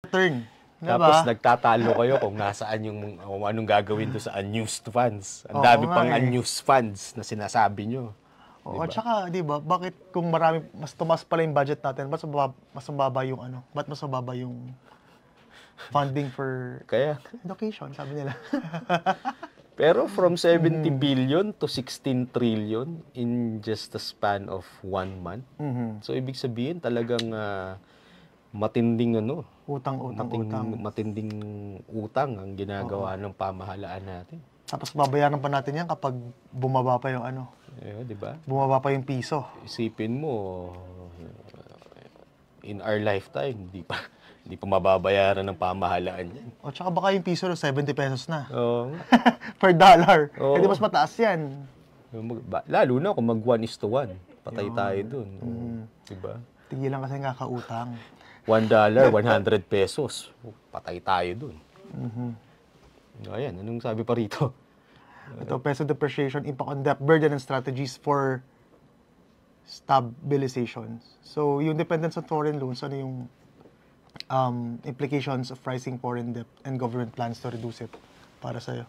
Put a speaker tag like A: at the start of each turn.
A: Turn.
B: Tapos
A: Diba?
B: nagtatalo kayo kung nasaan yung anong gagawin do sa unused funds. Ang
A: Oo
B: dami
A: nga
B: pang
A: eh.
B: unused funds na sinasabi nyo.
A: Oo,
B: Diba?
A: tsaka, di ba, bakit kung marami, mas tumas pala yung budget natin, mas mababa yung ano, ba't mas mababa yung funding for
B: Kaya,
A: education, sabi nila.
B: pero from 70 billion to 16 trillion in just a span of 1 month. So, ibig sabihin talagang matinding
A: Utang.
B: matinding utang ang ginagawa ng pamahalaan natin.
A: Tapos babayaran pa natin yan kapag bumaba pa yung ano,
B: Di ba?
A: bumaba pa yung piso.
B: Isipin mo, in our lifetime, hindi pa mababayaran ng pamahalaan yan.
A: O tsaka baka yung piso 70 pesos na.
B: Oo.
A: Per dollar.
B: Oo.
A: Eh di mas mataas yan.
B: Lalo na kung mag 1:1. Patay tayo dun. Diba?
A: Tigilan kasi nga kautang.
B: $1, 100 pesos. Patay tayo dun. Ayan, anong sabi pa rito?
A: Ito, peso depreciation, impact on debt, burden and strategies for stabilization. So, yung dependence on foreign loans, ano yung implications of rising foreign debt and government plans to reduce it para sa'yo?